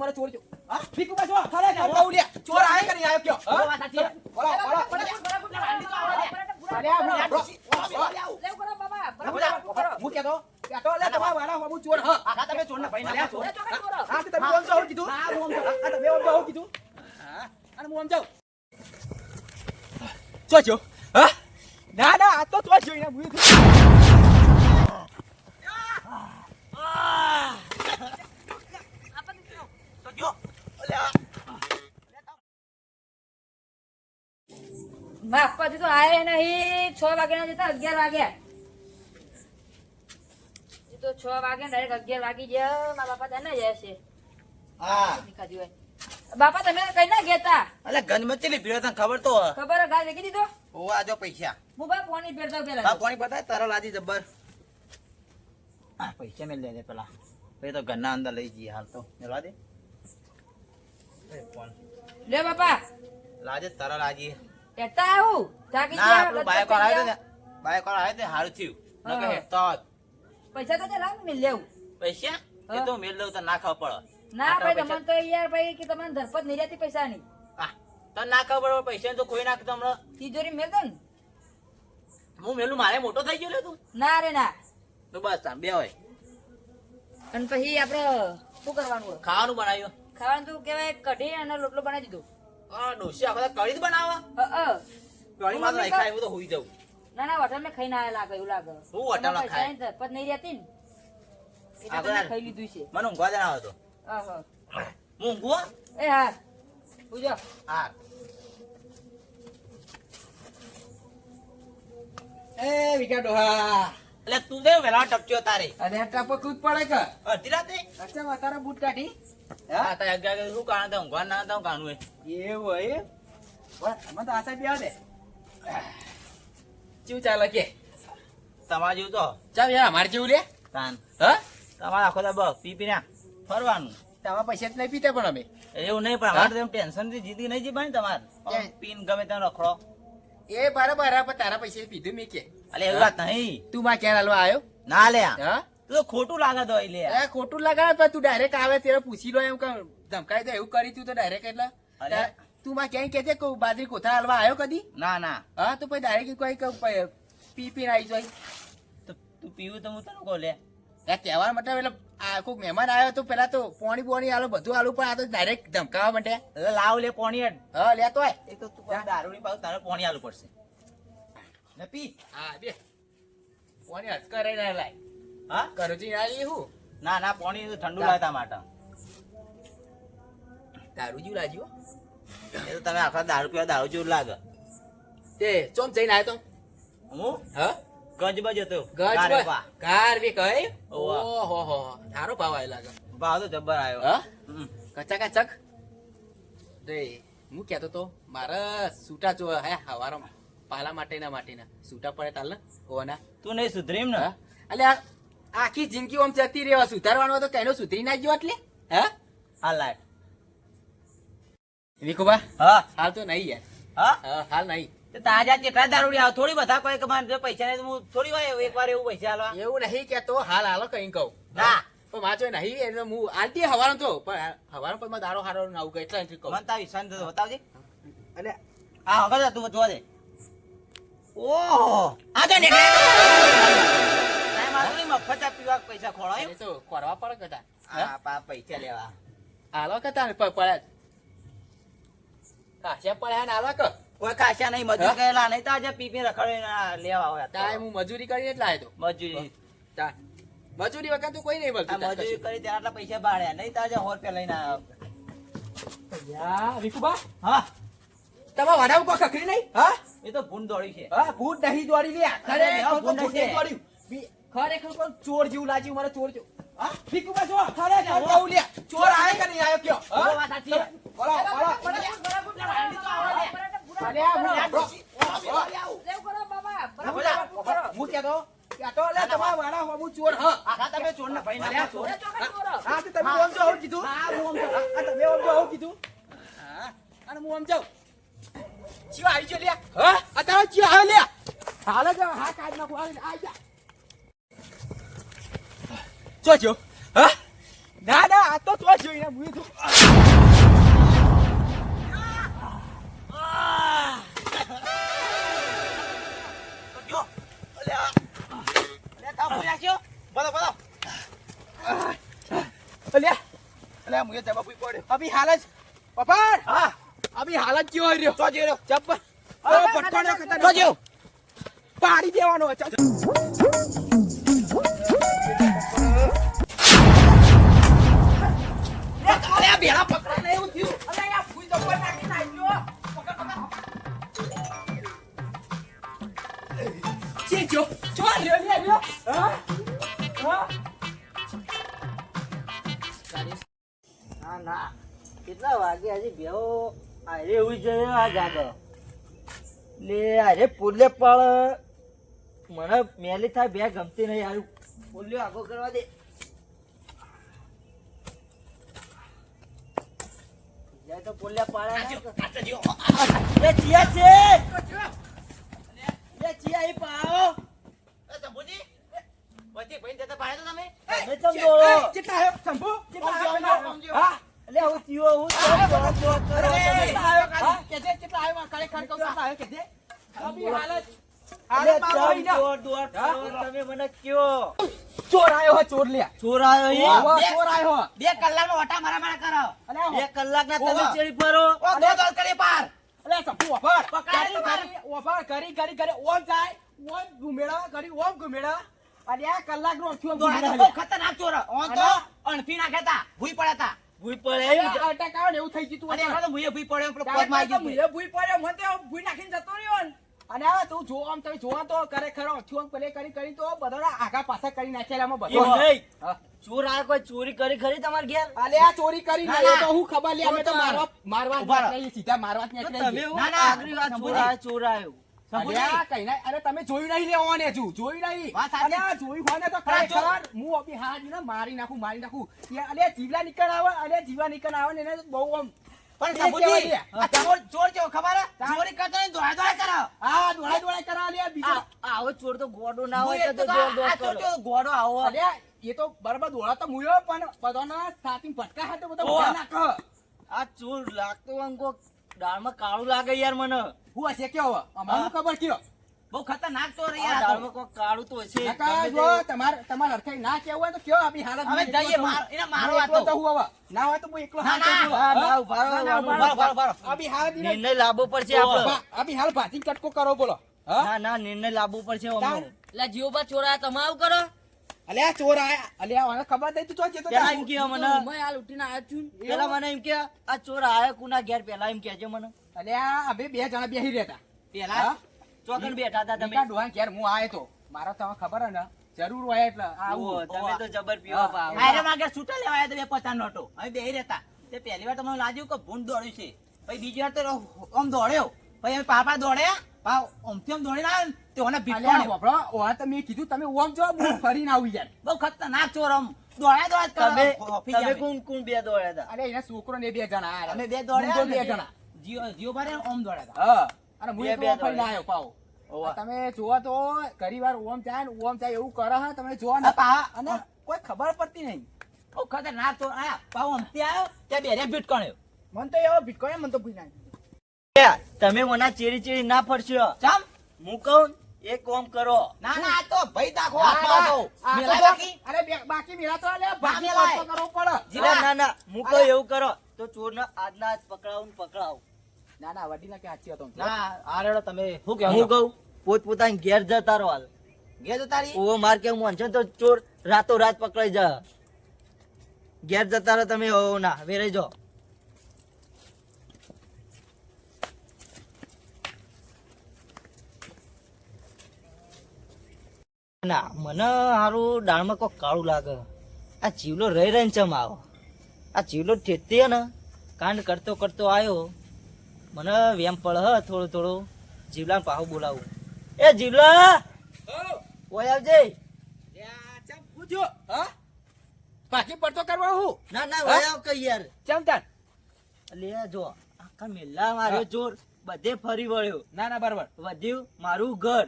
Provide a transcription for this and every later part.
મારે ચોર જો હા ભીખુ બા જો ખરે બહુ લે ચોર આય કરી આયો કયો હા વાત સાચી બોલા હું કે તો લે તમારા વાળા બાબુ ચોર હા આખા તમે ચોર ને ભાઈ ના ચોર હા તે તમે ઓમ જાવ કીધું હા ઓમ જાવ આ તમે ઓમ જાવ કીધું હા અને હું ઓમ જાવ ચોજો હા ના ના આ તો ચોજો ને હું બાપા તો આયા નહીં 6 વાગ્યાના જતા 11 વાગ્યા એ તો 6 વાગ્યા ડાયરેક્ટ 11 વાગી ગયા મારા બાપા તને જાય છે હા નીકાજી હોય બાપા તમે કઈ ના ગેતા અલે ગંજમાં ચેલી ભીડો તને ખબર તો ખબર હે ગાય વેકી દીધો ઓ આજો પૈસા હું બા પાણી પેરતા પેલા હા પાણી પતાય તારો લાજી જબ્બર આ પૈસા મેલ દે પેલા પછી તો ઘરના અંદર લઈ જઈએ હાલ તો મેલવા દે લે બાપા લાજે તારા લાજી એતા આવું જાગી ના આપણું બાઈક વાળા આવ્યો ને બાઈક વાળા આવ્યો તે હારું થયું નકે હેતો પૈસા તો લાવ મેલ લેવું પૈસા એ તો મેલ દઉં તો ના ખબર પડે ના ભાઈ તમને તો યાર ભાઈ કે તમને ધરપત નહીં રહેતી પૈસા ની આ તો ના ખબર પડે પૈસા તો કોઈ નાખતો હમણાં તિજોરી મેલ દો ને હું મેલું મારે મોટો થઈ ગયો લે તું ના રે ના તો બસ બે હોય અને પછી આપડે શું કરવાનું હોય ખાવાનું બનાવ્યું ખાવાનું તો કેવાય કઢી અને લોટલો બનાવી દીધો આ ડોસી આખો કઢી જ બનાવવા કઢી માં નહીં ખાય હું તો હોઈ જાઉં ના ના હોટલ માં ખાઈને આયા લાગે એવું લાગે હું હોટલમાં ખાય ધરપત નહીં રહેતી ને એટલે આપણે તમે ખાઈ લીધું છે મને ઊંઘવા જ ના આવતો હું ઊંઘું એ હા પૂજો હા એ વિકેટ હા એટલે તું દે વેલા ટપચ્યો તારે અને ટપો તું જ પડે કે અડધી રાતે અચ્છા મારા બૂટ કાઢી હા તારે અગિયાર શું કારણ તો ઊંઘવા ના હતા કાણું એ એવું હે બસ અમે તો આશા બી આવે ચેવું ચાલે કે તમારે જેવું તો ચાલ યાર અમારે જેવું લે તાન હા તમારે આખો દા બસ પી પીને ફરવાનું તમારા પૈસા જ નહીં પીતા પણ અમે એવું નહીં પણ અમારે તો ટેન્શન થી જીતી નહીં જીવાય ને તમારે પીન ગમે ત્યાં રખડો એ બરાબર પણ તારા પૈસા પીધું મેં કે અલે એવું વાત નહીં તું માં ક્યાં હાલવા આવ્યો ના લે હા તું તો ખોટું લાગે તો લે એ ખોટું લગાવે પણ તું ડાયરેક્ટ આવે ત્યારે પૂછી લો એમ કે ધમકાઈ દે એવું કરી તું તો ડાયરેક્ટ એટલે તું માં ક્યાંય કે છે બાજરી કોથા હાલવા આવ્યો કદી ના ના હા તો પછી ડાયરેક્ટ કોઈ પી પીને આવી જાય તો તું પીવું તો હું તને કહું લે તહેવાર મતલબ એટલે આ કોઈ મહેમાન આવ્યો તો પેલા તો પોણી આલો બધું આલું પણ આ તો ડાયરેક્ટ ધમકાવા માટે એટલે લાવ લે પોણી હેડ હા લેતો હોય એ તો તું દારૂ ની પાવ તારે પોણી આલું પડશે ને પી હા બે પોણી હજ કરે ના લાય હા કરોજી ના લી હું ના ના પોણી તો ઠંડુ લાગતા માટે દારૂ જેવું લાગ્યું એ તો તમે આખા દારૂ પીવા દારૂ જેવું લાગે તે ચોમ જઈને આવ્યો તો હું હા ગંજ બાજુ હતો ગજ કાર બે કહે ઓહો. ઓહો હો સારો ભાવ આવ્યો લાગે ભાવ તો જબ્બર આવ્યો હા હમ. કચાકચક રે હું કહેતો તો મારે સૂટા જો હે હવારો પાલા માટેના સૂટા પડે તાલ ને ઓના તું નહીં સુધરીમ ને હા એટલે આખી જિંદગી ઓમ જતી રહેવા સુધારવાનો તો કઈનો સુધરી ના ગયો એટલે હા હા લાય વિકુબા હા હાલ તો નહીં યાર હા હા હાલ નહીં તે તાજા કેટલા દારૂડી આવ થોડી બધા કોઈ કે મારે જો પૈસા નહીં તો હું થોડી વાર એકવાર એવું પૈસા આલવા એવું નહીં કેતો હાલ હાલો કઈ કહું ના પણ માચો નહીં એટલે હું આલતી હવાનો તો પણ હવાનો પણ દારો હારો ના આવું એટલા નથી કહું મન તા વિશ્વાસ તો બતાવજે એટલે આ વખત તું જોવા દે ઓહો આ તો નીકળે તારે મારું નહીં મફત આ પીવા પૈસા ખોળો એ તો કરવા પડે કતા હા પા પૈસા લેવા હાલો કતા પડ્યા કાશ્યા પડ્યા ને હાલો કે કોઈ કાશા નહીં મજૂર ગયેલા નહીં તો આજે પીપી રખડે લેવા આવ્યા તાય હું મજૂરી કરી એટલે આવ્યો મજૂરી તો મજૂરી વગર તો કોઈ નહીં આ બોલતું મજૂરી કરી ત્યાં આટલા પૈસા ભાડ્યા નહીં તો આજે 100 રૂપિયા લઈને આવ્યો યા વિકુબા હા તમારા વાડામાં કોઈ ખખરી નહીં હા એ તો ભૂંડ દોડી છે હા ભૂત નહીં દોડી લે ખરે ભૂત નહીં દોડ્યું ખરેખર કોઈ ચોર જેવું લાગ્યું મને ચોર જેવું હા વિકુબા જો ખરેખર કહું લે ચોર આયો કે નહીં આયો કયો બહુ વાત સાચી છે. બોલો હું કહેતો લે તમારા વાડા હું ચોર હા આખા તમે ચોર ને ભાઈ ના ચોર હા તો તમે ઓમ જાવ કીધું હા હું ઓમ જાવ આ તમે ઓમ જાવ કીધું હા અને હું ઓમ જાવ ચિયો આવી જો લે હા આ તારો ચિયો આવે લે હાલે જો હા કાઢ નાખો આવી જા જોજો હા ના ના આ તો જોઈને હું અલ્યા મુએ જવાબ પડ્યો અભી હાલ જ પપ્પા હા અભી હાલ જ કયો રહ્યો તો જેરો ચપ્પલ પટકોને ખતર તો જેવ પાડી દેવાનો ચાલ અલ્યા બેડા પકડા ને એવું થયું અલ્યા આ ભૂઈ જબર નાખી નાખ્યો ચીજો ચો લ્યો હા હા ના ના કેટલા વાગે આજે બેહો અરે એવું જ આ જાગે લે અરે પુલે પણ મને મેલી થાય બે ગમતી નહીં આવ્યું પુલ્યો આગો કરવા દે જાય તો પુલ્યા પાડે એ ચિયા છે એ ચિયા અહીં પાડો એ સંભુજી વચ્ચે ભાઈ જતા પાડે તો તમે તમે ચમ દોડો કેટલા હે શંભુ કેટલા હા એટલે હું ચિયો હું કેટલા આવ્યો કાલે ખાડ કહું કેટલા આવ્યો કેજે અભી હાલત હાલત માં દોડ તમે મને કયો ચોર આવ્યો હો ચોર લ્યા ચોર આવ્યો ચોર આવ્યો 2 કલાકનો ઓટા મારા કરો અલે 2 કલાકના તમે ચેડી ફરો દોડ કરી પાર અલે સપુ ઓફર કરી ઓમ જાય ઓમ ઘુમેડા કરી ઓમ ઘુમેડા અને આ કલાક નો થયો દોડા ખતરનાક ચોર ઓન તો અણફી નાખેતા ભૂઈ પડ્યા ભૂઈ પડે અટક આવે ને એવું થઈ ગયું અને તો મુએ ભૂઈ પડ્યો પેલો કોટ માં ગયો મુએ ભૂઈ પડ્યો મને તો ભૂઈ નાખીને જતો રહ્યો ને અને આ તું જો આમ તમે જોવા તો કરે ખરો થયું પેલે કરી તો બધા આગા પાછા કરી નાખેલામાં બધો નહીં ચોર આ કોઈ ચોરી કરી ખરી તમાર ઘેર અલે આ ચોરી કરી ના તો હું ખબર લે અમે તો મારવા નહીં સીધા મારવા જ નીકળે ના ના આગરી વાત ચોર આવ્યો અલ્યા કઈ ના અરે તમે જોયું નહીં લેવાને હજુ જોયું નહીં અરે આ જોયું હોય ને તો ખરેખર હું અભી હાથ ને મારી નાખું અલે જીવલા નીકળ આવે ને એને બહુ આમ પણ સબુજી આ ચોર કેવો ખબર ચોરી કરતો ને દોડા કરો હા દોડા કરા લે બીજો આવો ચોર તો ગોડો ના હોય તો દોડ કરો ગોડો આવો અલે એ તો બરાબર દોડા તો મુયો પણ બધાના સાથી ભટકા હે તો બધા નાખ આ ચોર લાગતો અંકો દાળમાં કાળું લાગે યાર મને હું હશે કેવો અમારું ખબર કયો બહુ ખતરનાક ચોર યાર દાળમાં કોઈ કાળું તો હશે જો તમાર અરખાઈ ના કેવું હોય તો કયો અભી હાલત હવે જઈએ એને મારવા તો હું હવે ના હોય તો હું એકલો હાથ ના ઉભારો અભી હાલ નિર્ણય લાવવો પડશે આપણે અભી હાલ ભાજી કટકો કરો બોલો ના ના નિર્ણય લાવવો પડશે અમને એટલે જીવબા ચોરા તમે આવું કરો અલ્યા ચોર આયા અલ્યા મને ખબર દઈ તું તો પેલા એમ કે મને મેં હાલ ઉઠીને આવ્યો છું પેલા મને એમ કે આ ચોર આયા કુના ઘેર પેલા એમ કહેજો મને અલ્યા હવે બે જણા બેહી રહેતા પેલા ચોકન બેઠા હતા તમે ડોહાન ઘેર હું આયો તો મારો તમને ખબર હે ને જરૂર હોય એટલે આવું તમે તો જબર પીવા પાવ આરે માગે છૂટા લેવા આયા તો 250 નોટો હવે બેહી રહેતા તે પહેલી વાર તમને લાગ્યું કે ભૂંડ દોડ્યું છે પછી બીજી વાર તો આમ દોડ્યો પછી અમે પાપા દોડ્યા પાવ ઓમથી દોડીને આવ્યો તે ઓને ભીખવાડ્યો બાપરો ઓવા તમે કીધું તમે ઓમ જો હું ફરીને આવી યાર બહુ ખતરનાક ચોર આમ દોડ્યા તમે કોણ બે દોડ્યા હતા અરે એના છોકરો ને બે જણા આયા અમે બે દોડ્યા બે જણા જીઓ બારે ઓમ દોડ્યા હતા હા અને હું બે ફરીને આવ્યો પાવ તમે જોવા તો ઘણી વાર ઓમ જાય એવું કરે હા તમે જોવા ને અને કોઈ ખબર પડતી નહીં બહુ ખતરનાક ચોર આયા પાવ ઓમથી આવ્યો તે બેરે ભીટકણ્યો મન તો એવો ભીટકોય મન તો ભૂઈ નાખ્યો તમે મને ચેરી ના ફરશો ચમ હું કહું એક કામ કરો ના ના આ તો ભાઈ દાખો અરે બાકી મેલા તો લે બાકી કરવો પડે ના ના હું કહું એવું કરો તો ચોર ને આજના આજ પકડાવ ના ના વડી ના કે સાચી હતો ના આરેડો તમે શું કહો હું કહું પોતપોતાની ઘેર જતા રહો હાલ ઘેર જતા રહી ઓ માર કે હું અંજન તો ચોર રાતો રાત પકડાઈ જા ઘેર જતા રહો તમે હો ના વેરે જો ના મને હારું દાળમાં કોઈ કાળું લાગે આ જીવલો રહી રહીને ચમ આવો આ જીવલો ઠેતી ને કાંડ કરતો આવ્યો મને વેમ પડે હ થોડું જીવલા પાહુ બોલાવું એ જીવલા ઓય આવજે બાકી પડતો કરવા હું ના ઓય આવ કઈ યાર ચમતાન લે જો આખા મેલા માર્યો ચોર બધે ફરી વળ્યો ના બરાબર વધ્યું મારું ઘર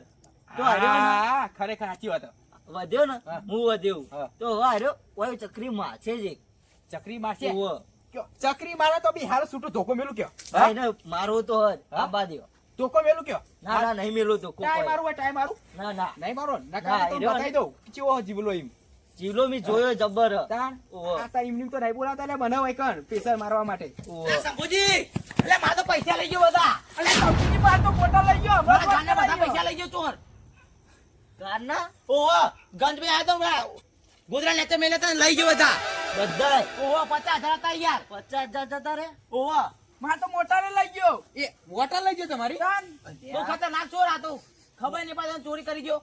તો હા ખરેખર સાચી વાત વધ્યો ને હું વધ્યું તો હાર્યો ઓય ચકરી મારશે જ ચકરી મારશે ચકરી મારે તો બી હાલ છૂટું ધોકો મેલું કયો મારો તો આબા દ્યો ધોકો મેલું કયો ના નહીં મેલું તો ટાઈમ મારું ના નહીં મારો નકા તો બતાઈ દઉં કેવો જીવલો એમ જીવલો મી જોયો જબ્બર તાણ ઓહો. આ તો એમની તો નહીં બોલાવતા એટલે મને હોય કણ પ્રેશર મારવા માટે ઓહો. શંભુજી એટલે માર તો પૈસા લઈ ગયો બધા એટલે શંભુજી માર તો મોટા લઈ ગયો મારા ગાને બધા પૈસા લઈ ગયો ચોર ગારના ઓહો ગંજ મે આયો તો ગોદરા નેચે મેલે તને લઈ ગયો બધા બધાય ઓહો 50,000 હતા યાર 50,000 જતા રે ઓહો માર તો મોટા ને લઈ ગયો એ મોટા લઈ ગયો તમારી બહુ ખતરનાક ચોર આ તો ખબર નહીં પાછો ચોરી કરી ગયો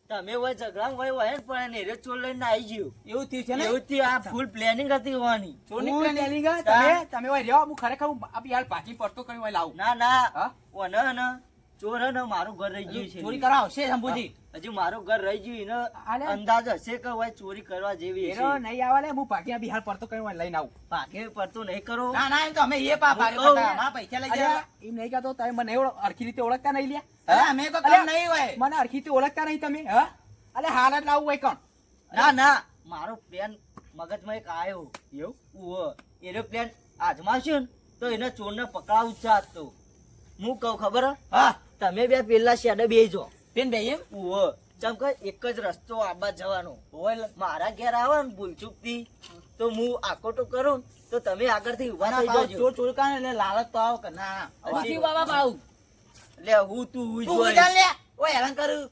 તમે હોય ઝઘડા હોય હે પણ એને રે ચોર લઈને આવી ગયો એવું થયું છે ને એવું થયું, આ ફૂલ પ્લાનિંગ હતી હોવાની ચોરની ફૂલ પ્લાનિંગ તા- તમે હોય રહ્યો હું ખરેખર હું આપી યાર પાછી પડતો કરી હોય લાવું ના ના હા? ઓને હે ને ચોર હે ને મારું ઘર રહી ગયું છે ચોરી કરવા આવશે શંભુજી હજુ મારું ઘર રહી ગયું એને આલે. અંદાજ હશે કે હોય ચોરી કરવા જેવી એનો હશે નહીં આવે લે હું પાકી બિહાર પડતો કરી હોય લઈને આવું ભાગે પડતું નહીં કરો ના ના એમ તો અમે એ પા ભાગે હું કહું. પડતા. અમારા પૈસા લઈ ગયા એમ નહીં કહેતો તમે મને અરખી રીતે ઓળખતા નહીં લ્યા હા? અમે તો અલ્યા, નહીં હોય મને અરખી રીતે ઓળખતા નહીં તમે હા અલે હાલ જ લાવું હોય કોણ ના ના મારો પ્લાન મગજમાં એક આયો એવું ઓહો એનો પ્લાન આજમાવશે ને તો એને ચોરને પકડાવું જ છે આજ તો હું કહું ખબર હે? હા તમે બે પેલા શેડે બેસજો પેન ભાઈ એમ ઓહો ચમ કે એક જ રસ્તો આબા જવાનો હોય મારા ઘેર આવે ને ભૂલચૂક થી તો હું આકોટો કરું ને તો તમે આગળથી ઉભા થઈ જજો ચોર ચોર કાને એટલે લાલચ તો આવો કે ના હજી બાબા બાઉ લે હું તું હું તું જોઈ. ઉજાલ લે ઓય હેરાન કરું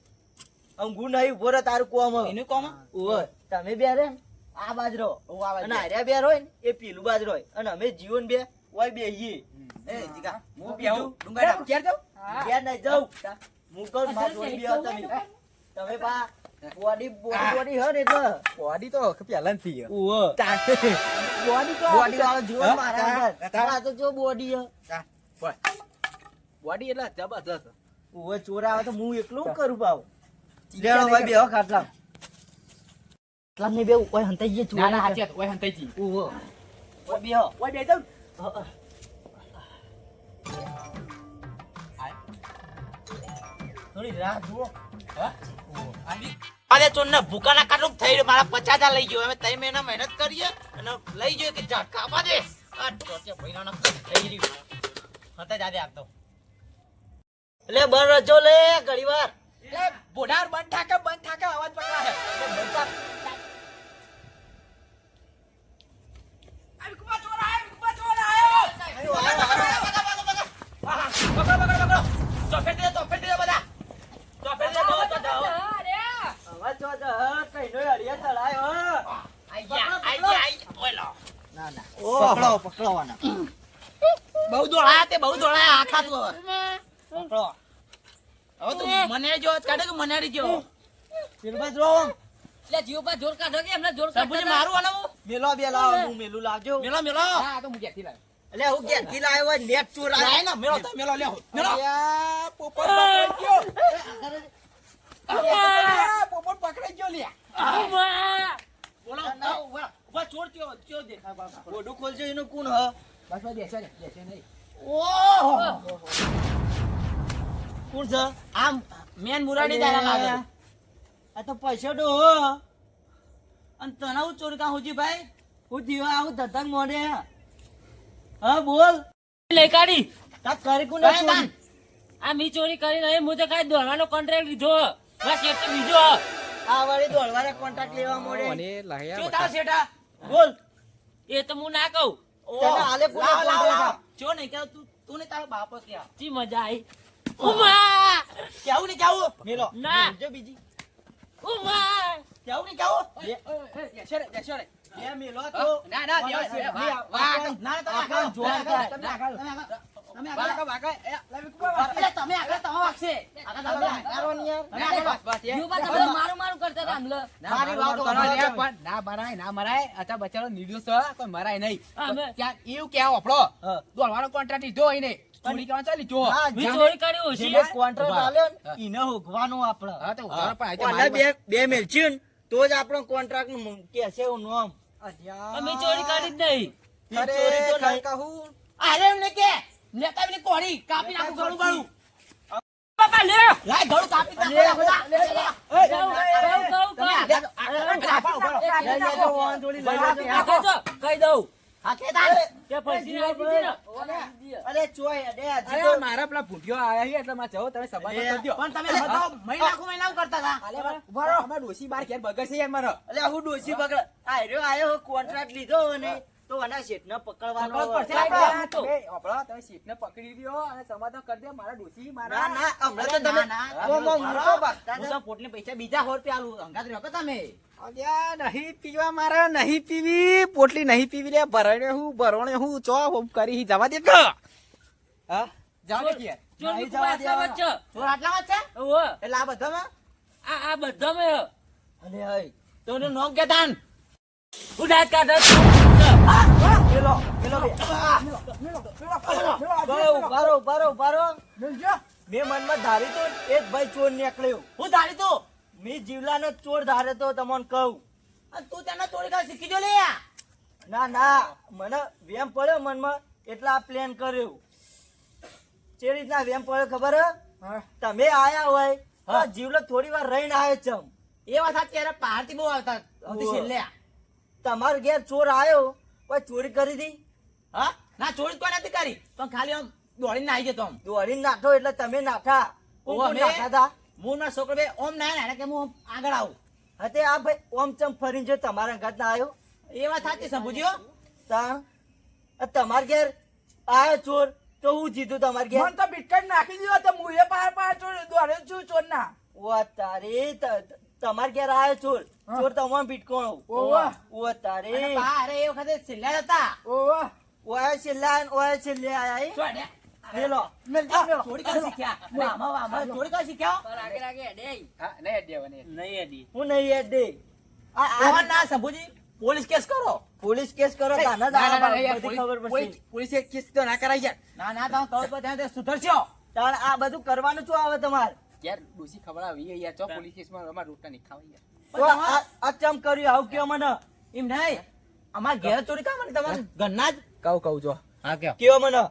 અંગું નહીં ઉભો રહે તારું કોમ એનું કોમ ઓહો તમે બે રે ને આ બાજ રહો અને હાર્યા બે હોય ને એ પેલું બાજ રહો અને અમે જીવન બે ઓય બેહીએ એ જીગા હું હું બીજું. બેહું ડુંગર ઘેર જાઉં ઘેર નહીં જાઉં હું કહું માર જોડી બે તમે તમે પા બોડી બોડી હે ને એટલે બોડી તો પહેલા જ થઈ ગયો ઓહો બોડી તો બોડી વાળો જીવન મારા ઘર. આ તો જો બોડી હે બોડી એટલે જબરજસ્ત ઓહો ચોર આવે તો હું એકલું કરું પાવ લેણો ભાઈ બેહો ખાટલા ખાટલા ને બે ઓય હંતાઈ ગયે ના ના ચોર હાચી વાત ઓય હંતાઈજી ઓહો ઓય બેહો ઓય બે જાઉં થોડી રાહ જુઓ અરે ચોર ને ભૂકાના કાટુક થઈ રહ્યો મારા 50,000 લઈ ગયો હવે 3 મહિના મહેનત કરીએ અને લઈ ગયો કે ઝટકા આપવા દે આ ટોચે ભઈનો થઈ રહ્યું હતા જાદે આપતો એટલે બર રજો લે ઘડી વાર એ બોડાર બંધ ઠાકે અવાજ પકડાય વિકુબા ચોર આયો ચોફેટ દે બધા ચોફેટ દે તો જાઓ અવાજ જો જ કઈનો અડિયા ચડાયો આઈ ગયા ઓય લો ના ના પકડો પકડવાના બહુ દોડાયા આખા તો પકડો હવે તો મને જો કાઢે કે મનાડી જો શિરબાજ રો લે જીવ પર જોર કાઢો કે એમને જોર સંપૂજી મારું આનું મેલો બે લાવ હું મેલું લાવજો મેલો હા તો હું ઘેરથી લાવ્યો એટલે હું ઘેરથી લાવ્યો હોય નેટ ચોર લાય ને મેલો તો મેલો લે મેલો અલ્યા, પોપટ પકડાઈ ગયો પોપટ પકડાઈ ગયો લે બોલો ઉભા ચોર કયો દેખાય બાપા બોડું ખોલજો એનું કોણ હ બસ બસ બેસે નહીં ઓહો કોણ છે આમ મેન મુરાડી દાડા લાગે આ તો પૈસા ડો હો અને તને હું ચોરી કા હોજી ભાઈ હું જીવા આવું ધતંગ મોડે હા બોલ લઈ કાઢી તા કરી કોને કઈ ચોરી આ મી ચોરી કરી નહીં હું તો કાંઈ દોડવાનો કોન્ટ્રાક્ટ લીધો બસ એક તો બીજો આ વાળી દોડવાના કોન્ટ્રાક્ટ લેવા મોડે શું તાર શેઠા બોલ એ તો હું ના કહું તને આલે કોને contract? જો નહીં કે તું ને તારો બાપો કે જી મજા આવી ઉમા કેવું ને કેવું મેલો ના. જો બીજી ઉમા કેવું ને કેવું બે મેલો ના તો ના દેવા વાહ ના તમે આગળ જોવા થાય. તમે આગળ તમે આગળ વાગશે જીવ પર તમે મારું મારું કરતા હતા હમણાં. મારી વાત ના મરાય અચ્છા બચારો નિર્દોષ છે, કોઈ મરાય નહીં અમે- ત્યાં એવું કેવો આપણો હા. દોડવાનો કોન્ટ્રાક્ટ લીધો હોય ને ચોરી કરવાનું ચાલી જો હા, મી જેને- ચોરી કરી ઓછી જેને contract ઉભા. આલ્યો ને, ઈને હોગવાનો આપણે. હા, તો ઉધાર પણ આ તો ઓલા મારી બે મેલચ્યું ને, તો જ આપણો contract નું કહેશે એવું નામ. અમે ચોરી કરી જ નહીં ઈ ચોરી તો નહીં. અરે એમને કે નેતા બી કોડી કાપી નાખું ગળું ગળું બાપા લે લાય ગળું કાપી નાખો લે, બધા. લે, લે, લે. કહું તમે આગળ- આગળ ઉભા રહો. લઈ લેજો, વાહન જોડી લઈ લેજો. કહી દઉં હા કે તાન તે પછી આવી દીધી ને. અરે ચોય અડે હજી અરે તો મારા પેલા ભૂંડિયો આયા છે એટલે માં જાઓ તમે સમાધાન કરી દ્યો. પણ તમે બધા મહિના કરતા હતા. અલે બરો અમાર ડોશી બાર ઘેર બગર છે યાર મારો. અલે હું ડોસી પકડ આયો કોન્ટ્રાક્ટ લીધો અને તો આના શેઠને પકડવાનો પકડવો પડશે. આપણે તમે ઓપળો તમે શીખને પકડી દ્યો અને સમાધાન કરી દે મારા ડોશી ના મારા ના હમણાં તો તમે ના, ઓમ ઓમ મોટો ભાગતા હું હતા. તો પોટલી પૈસા બીજા 100 રૂપિયા આલું અંગાત રહ્યો કે તમે અલ્યા નહીં પીવા મારે નહીં પીવી પોટલી નહીં પીવી લે ભરણે હું ભરણે હું ચો હોમ કરી જવા દે કે હા જાવ દે કે ચોર નહીં નું જવા આટલા દેવાના. વચ્ચે. ચોર આટલામાં જ છે ઓહો. એટલે આ બધામાં આ બધામાં અલે હઈ તો એનું નામ કે તાન હું દાંત કાઢે પેલો પેલો બે ઉભારો ઉભારો ઉભારો મેં મનમાં ધારી તો એ જ ભાઈ ચોર નીકળ્યો. હું ધારી તું મેં જીવલાનો ચોર ધારે તો તમને કહું. અને તું તેને ચોરી કરવા શીખી જો લે ના ના મને વેમ પડ્યો મનમાં એટલે આ પ્લાન કર્યો. જે રીતના વેમ પડ્યો ખબર હે? તમે આયા હોય તો આ જીવલો થોડી વાર રહીને આવ્યો ચમ. એ વાત સાચી યાર પહાડથી બહુ આવતા આવતી છેલ્લે તમારા ઘેર ચોર આવ્યો કોઈ ચોરી કરી દી હા ના ચોરી કોઈ નથી કરી પણ ખાલી આમ દોડીને આવી જતો આમ દોડીને નાઠો એટલે તમે નાઠા કોણ કોણ અમે- નાઠા હતા? હું ના છોકરો બે ઓમ ના ને કે હું આમ આગળ આવું હા તે આ ભાઈ ઓમ ચમ ફરીને જો તમારા ઘર ના આવ્યો એ વાત સાચી સમજ્યો તાણ આ તમારા ઘેર આવ્યો ચોર તો હું જીતું તમારા ઘેર મન તો બિટકટ નાખી દીધો તો હું એ પાર પાર ચોર દોડે છું ચોર ના ઓ તારે તમારા ઘેર આવ્યો ચોર ચોર તમારે બીટકોણ ઓવા. ઓ તારે અને બા અરે એ વખતે છેલ્લે હતા ઓવા ઓય છેલ્લા ને ઓય છેલ્લે આયા ઈ. ચોડ્યા. મેલો ચોરી કરવા શીખ્યા મામા મામા ચોરી કરવા શીખ્યા હા નહીં અડ્યા નહીં અડી. હું નહીં યાદ દે ઓહન ના સંભુજી પોલીસ કેસ કરો પોલીસ કેસ કરો તાના બધી ખબર પડશે પોલીસે કેસ તો ના કરાય યાર ના ના તમે કહો તો ત્યાં તે સુધરશો તાણ આ બધું કરવાનું શું આવે તમારે યાર ડોસી ખબર આવી યાર ચો પોલીસ કેસમાં અમાર રોટલા નહીં ખાવા યાર તો આ ચમ કર્યું આવું કયો મને એમ નહીં અમાર ઘેર ચોરી કામ મને તમારા ઘરના જ કહું જો હા કયો કયો મને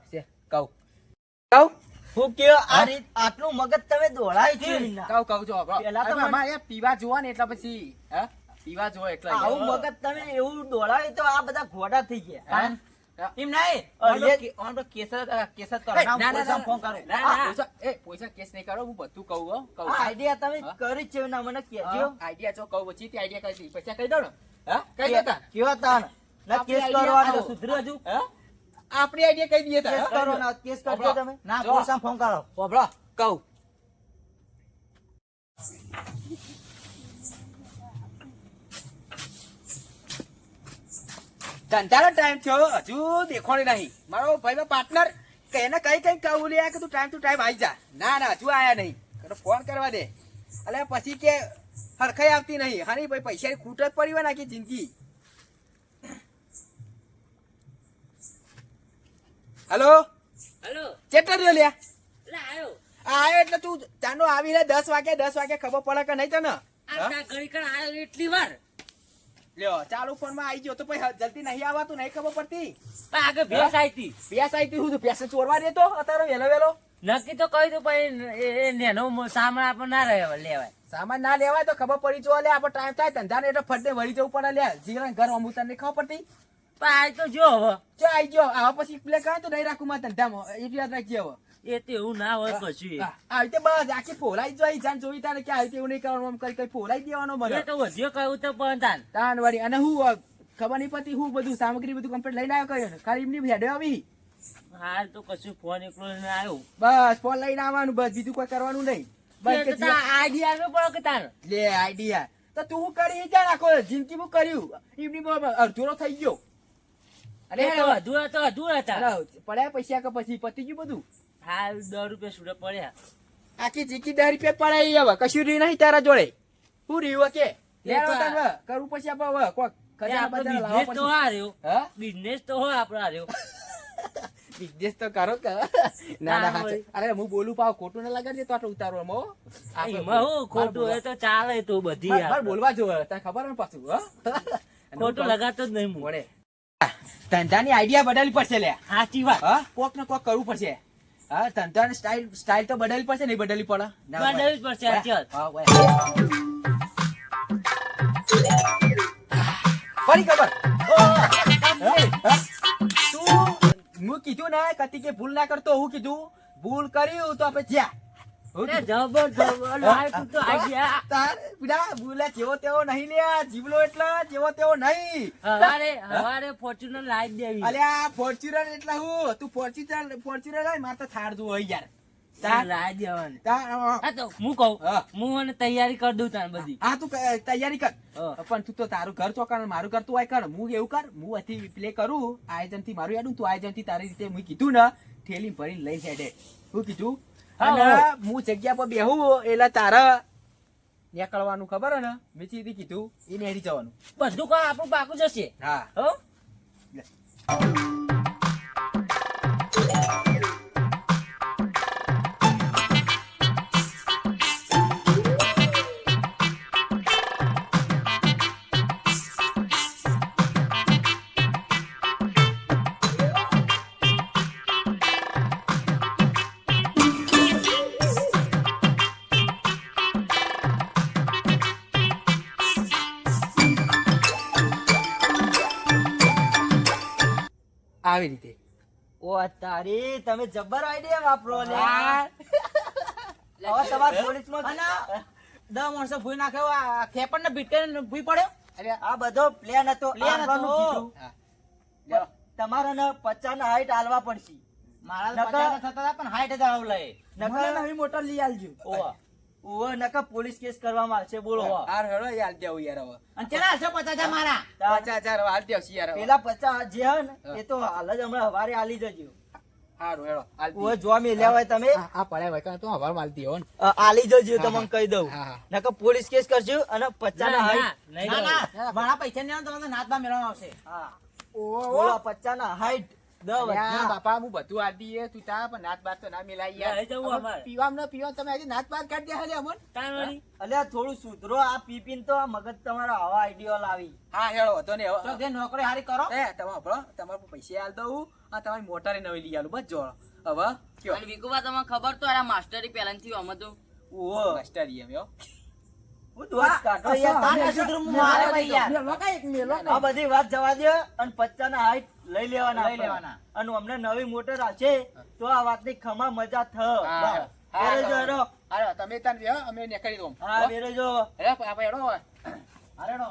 કહું કહું હું કયો આ રીત આટલું મગજ તમે દોડાય છે એના. કહું જો પેલા તો અમારે યાર પીવા જોવા ને એટલે પછી હા પીવા જોવા એટલે આવું મગજ તમે એવું દોડાય તો આ બધા ઘોડા થઈ ગયા હા? એમ નહીં કેસર કરો ના, ના, ના, ફોન કરો ના, ના. પૈસા પૈસા કેસ નહીં કરો હું બધું કહું હો કહું આ આઈડિયા તમે હા? કરી છે ના મને કહેજો આઈડિયા જો કહું પછી તે આઈડિયા કરી પૈસા કહી દો ને હા કહી દેતા કયો તાણ ના આપણી કેસ idea કરવાનો આ સુધર્યો હજુ હા આપણી આઈડિયા કહી દઈએ તા કેસ કરો ના કેસ કરજો સાંભળો. તમે ના જો. પોલીસ ફોન કરો સાંભળો કહું ધંધાનો ટાઈમ થયો હજુ દેખોણી નહીં મારો ભાઈ પાર્ટનર એને કઈ કઈ કહું લે કે તું ટાઈમ ટુ ટાઈમ આવી જા ના ના હજુ આયા નહીં તો ફોન કરવા દે એટલે પછી કે હરખાઈ આવતી નહીં હાની ભાઈ પૈસાની ખૂટ જ પડી હોય ને આખી જિંદગી હલો હલો ચેટર રહ્યો લ્યા એટલે આયો આયો એટલે તું ચાંદો આવી લે 10 વાગે ખબર પડે કે નહીં તને આ હા? તા ઘડી કણ આયો એટલી વાર લ્યો ચાલુ ફોન માં આવી ગયો તો પછી જલ્દી નહીં આવતું નહીં ખબર પડતી પણ આગળ ભેંસ આઈ હતી ભેંસ આવી હું ભેંસ ચોરવા દેતો અત્યારે વેલો વેલો નક્કી તો કહી દઉં પણ એ નેનો સામાન આપણે ના રહે લેવાય સામાન ના લેવાય તો ખબર પડી જો લે આપણે ટાઈમ થાય ધંધા ને એટલે ફટને વળી જવું પડે લે જીવન ઘર અમુતર ને ખબર પડતી પણ આ તો જો હવે ચો આવી ગયો આવા પછી પ્લે કરે તો નહીં રાખું મારા ધંધામાં એટલી યાદ રાખજે હવે એ તો એવું ના હોય પછી આવી રીતે બસ આખી ફોલાઈ જોઈ જાન જોઈ તાને કે આવી રીતે એવું નહીં કરવાનું આમ કઈ કઈ ફોલાઈ દેવાનો એ મને તો વધ્યો કહ્યું તો પણ તાન તાન વળી અને હું ખબર નહીં પડતી હું બધું સામગ્રી બધું કમ્પ્લીટ લઈને આવ્યો કર્યો ખાલી એમની હેડે આવી હાલ તો કશું ફોન એકલો ને આવ્યો બસ ફોન લઈને આવવાનું બસ બીજું કોઈ કરવાનું નહીં બસ કે આઈડિયા આવ્યો પડો કે તાન લે આઈડિયા તો તું કરી ક્યાં નાખો જિંદગી હું કર્યું એમની અડધુરો થઈ ગયો એ તો અધૂરા તો અધૂરા હતા અરે, પડ્યા પૈસા કે પછી પતી ગયું બધું હાલ 10 રૂપિયા સુડે પડ્યા આખી ચીકી 10 રૂપિયા પડાય હવે કશું રહ્યું નહીં તારા જોડે શું રહ્યું કે એ તો લેવા તને કરવું પછી આપણે હવે કોક ખજાના બજાના લાવવા બિઝનેસ તો પછી. હાર્યો હા બિઝનેસ તો હોય આપણો હાર્યો બિઝનેસ તો કરો કે ના ના ના, હાચે. અરે હું બોલું પાવ ખોટું ના લગાડજે તો આટલું ઉતારો એમાં હું ખોટું એ તો ચાલે તો બધી યાર. બોલવા જોવે તને ખબર ને પાછું હા ખોટું લગાતો જ નહીં હું મોડે ધંધાની આઈડિયા બદલવી પડશે લે સાચી વાત હા કોક ને કોક કરવું પડશે હા ધંધાની સ્ટાઇલ તો બદલવી પડશે નહીં બદલવી પડે ના, બદલવી જ પડશે સાચી વાત. હા, ઓય. ફરી ખબર ઓ, હા? હું કીધું ને કતી કે ભૂલ ના કરતો હું કીધું ભૂલ કર્યું તો આપણે જ્યાં હું એ કીધું? જબરજસ્ત લાય તું તો આ ગયા તાર પેલા ભૂલે જેવો તેવો નહીં લ્યા જીવલો એટલે જેવો તેવો નહીં હવારે ફોર્ચ્યુનર લાઈ જ દેવી અલ્યા ફોર્ચ્યુનર એટલે હું તું ફોર્ચ્યુનર લાય મારે તો થાર જોવો હોય યાર તાર લાઈ દેવાની તાર હા તો હું કહું હા. હું અને તૈયારી કરી દઉં તાર બધી હા તું તૈયારી કર હા. પણ તું તો તારું ઘર ચોકાણ મારું ઘર તું આય કર હું એવું કર હું અહીંથી પ્લે કરું આયોજન થી મારું યાડું તું આયોજન થી તારી રીતે મેં કીધું ને થેલી ભરીને લઈ હેડે શું કીધું હા, અને હા. હું જગ્યા પર બેહું એટલે તારા નીકળવાનું ખબર હે ને મેં સીધી કીધું એ નેડી જવાનું બધું કામ આપણું પાકું જશે હા હો આવી રીતે ઓ તારી તમે જબ્બર આઈડિયા વાપરો લે હા. હવે તમાર પોલીસમાં અને 10 માણસો ભૂઈ નાખ્યો આ ખેપણ ને ભીટકે ભૂઈ પડ્યો અરે આ બધો પ્લાન હતો Plan હતો. આવવાનું કીધું. હા. લ્યો, તમારે ને 50 ના હાઈટ આલવા પડશે મારા નકર- 50 થતા હતા પણ 60 હજાર લઈ નકર નવી મોટર લઈ આલજો ઓવા ઓવા નકર પોલીસ કેસ કરવામાં આવશે બોલો હાર હેડો યાર દેવું યાર હવે અને ચલા હશે 50 હજાર મારા 50,000 હાલ દેવશે યાર હવે. પેલા 50 જે હે ને એ તો હાલ જ હમણાં હવારે આલી જજો હારું હેડો હાલ દઈએ. ઓવે જોવા મેલ્યા હોય તમે આ પડ્યા હોય કાં તો હવાર માલતી હો ને આલી જજો હા, તમને કહી દઉં હા, હા. નકર પોલીસ કેસ કરજો અને 50 ના હાઈટ નહીં ના દઉં. ના મારા પૈસા ને તો નાતબા મેળવવા આવશે હા ઓહો બોલો 50 ના હાઈટ 10 યા વધ્યા. બાપા હું બધું આલતી એ તું તા પણ નાત બાત તો ના મેલાય યાર લઈ જવું અમારે. પીવા તમે હજી નાત બાત કાઢી દે હાલે અમન તાર વળી. અલ્યા થોડું સુધરો આ પીપીન તો આ મગજ તમારો આવા આઈડિયા લાવી હા હેડો હતો ને તો જે નોકરી હારી કરો એ તમે હભળો તમારે પૈસા આલ દઉં આ તમારી મોટરે નવી લઈ આલું બસ જોડો હવે કયો અને વિકુબા તમને ખબર તો આ માસ્ટરી પહેલાથી આમ હતું ઓહો માસ્ટર એમ યો હું દોસ્ત કાઢો યાર આ તમે. નસીબ મારે ભાઈ યાર આ બધી વાત જવા દે અને 50 ના હાઈટ લઈ લેવાના લઈ લેવાના. અને અમને નવી મોટર આવશે તો આ વાતની ખમા મજા થ હા. બેરેજો હેડો. અરે તમે તાન રહ્યો અમે નીકળી દઉં હા બેરેજો હેડો આપણે હેડો હારેડો